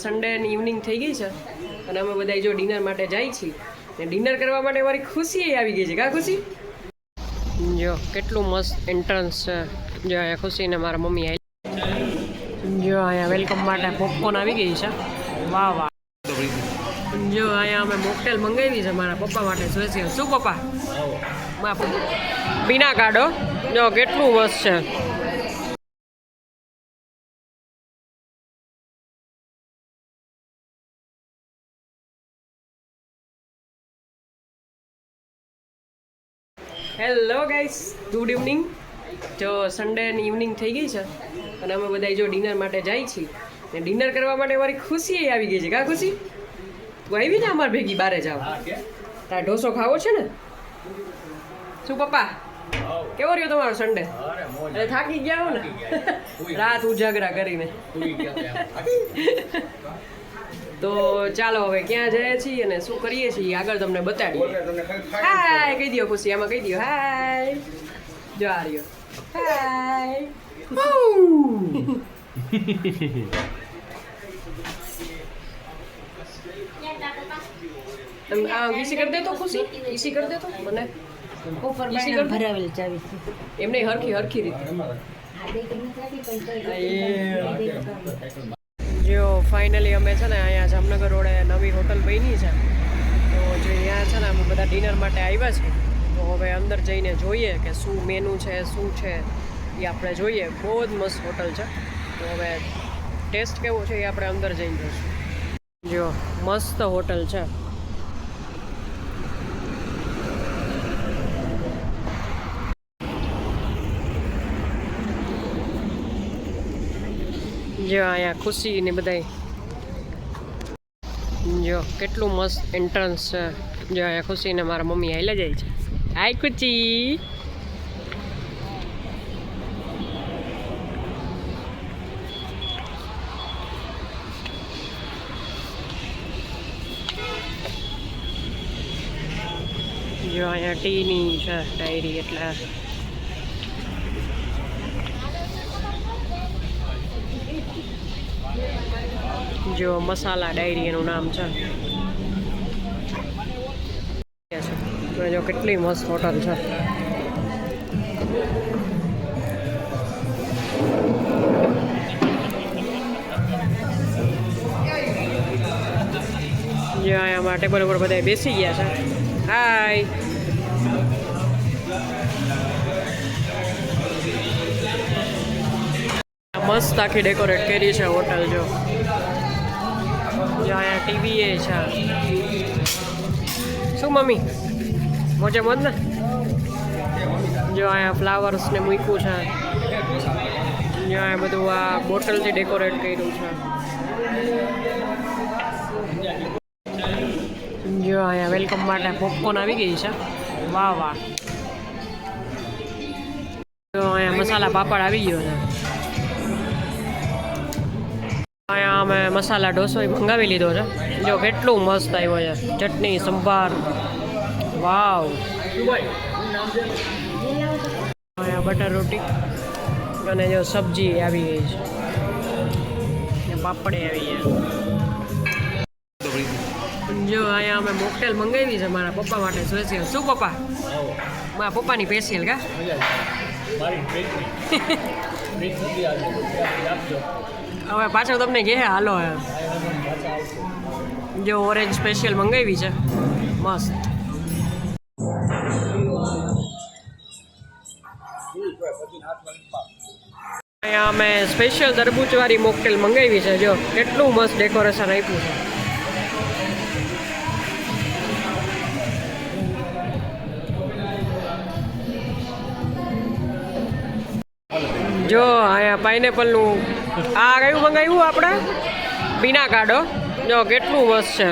સન્ડેની evening થઈ ગઈ છે અને અમે બધા જો ડિનર માટે જાય છીએ ને ડિનર કરવા માટે મારી ખુશી આવી ગઈ છે. કા ખુશી? જો કેટલું મસ્ત એન્ટ્રન્સ છે. જો અહીંયા ખુશીને મારા મમ્મી આવી. જો અહીંયા વેલકમ માટે પોપકોર્ન આવી ગઈ છે. વાહ વાહ. જો અહીંયા અમે મોકટેલ મંગાવી છે મારા પપ્પા માટે સ્પેશિયલ. શું પપ્પા? બીના કાઢો. જો કેટલું મસ્ત છે. Hello guys, good evening. જો સન્ડેની ઇવનિંગ થઈ ગઈ છે અને અમે બધા જો ડિનર માટે જાય છીએ ને ડિનર કરવા માટે મારી ખુશી આવી ગઈ છે. કા ખુશી? તું આવી ને અમારે ભેગી બારે જાવ. તારે ઢોસો ખાવો છે ને? શું પપ્પા, કેવો રહ્યો તમારો સન્ડે? અરે થાકી ગયા હો ને રાત ઉજાગરા કરીને. તો ચાલો હવે ક્યાં જઈએ છીએ અને શું કરીએ છીએ આગળ તમને બતાડીએ. હાય કહી દો ખુશી, આમાં કહી દો હાય. જો આ રહ્યો હાય. ઈસી કરી દે તો ખુશી, ઈસી કરી દે તો મને ભરાવેલ ચાવી એમને હરખી રીતે. જો ફાઇનલી અમે છે ને અહીંયા જામનગર રોડે નવી હોટલ બની છે, તો જે અહીંયા છે ને અમે બધા ડિનર માટે આવ્યા છે. તો હવે અંદર જઈને જોઈએ કે શું મેનુ છે, શું છે એ આપણે જોઈએ. બહુ જ મસ્ત હોટલ છે. તો હવે ટેસ્ટ કેવો છે એ આપણે અંદર જઈને જોઈશું. જો મસ્ત હોટલ છે. જો અહીંયા ખુશી ને બધાય. જો કેટલું મસ્ત એન્ટ્રન્સ છે. જો અહીંયા ખુશી ને મારા મમ્મી હાલ્યા જાય છે. હાય ખુશી. જો અહીંયા ટીની છે ડાયરી, એટલે જો મસાલા ડાયરી એનું નામ છે. જો કેટલી મસ્ત હોટલ છે. જો અહીંયા ટેબલ ઉપર બધા બેસી ગયા છે. હાય. મસ્ત આખી ડેકોરેટ કરી છે હોટલ. જો અહીંયા ટીવી એ છે. શું મમ્મી મોજે મોજ ને? જો અહીંયા ફ્લાવર્સ ને મૂક્યું છે. જો અહીંયા બધું આ બોટલથી ડેકોરેટ કર્યું છે. જો અહીંયા વેલકમ માટે પોપકોર્ન આવી ગઈ છે. વાહ વાહ. જો અહીંયા મસાલા પાપડ આવી ગયો છે. અહીંયા અમે મસાલા ઢોસો મંગાવી લીધો છે. જો કેટલું મસ્ત આવ્યો છે. ચટણી, સંભાર. વાવ. અહીંયા બટર રોટી અને જો સબ્જી આવી ગઈ છે. પાપડે આવી ગયા. જો અહીંયા અમે મોકટેલ મંગાવી છે મારા પપ્પા માટે સ્પેશિયલ. શું પપ્પા? મારા પપ્પાની સ્પેશિયલ. કા હવે પાછળ તમને કહે હાલો. જો ઓરેન્જ સ્પેશિયલ મંગાવી છે મસ્ત. અહીંયા અમે સ્પેશિયલ તરબૂચવાળી મોકટેલ મંગાવી છે. જો કેટલું મસ્ત ડેકોરેશન આપ્યું છે. જો અહીંયા પાઇનેપલનું આ કયું મંગાવ્યું આપણે? બીના કાઢો. જો કેટલું મસ્ત છે.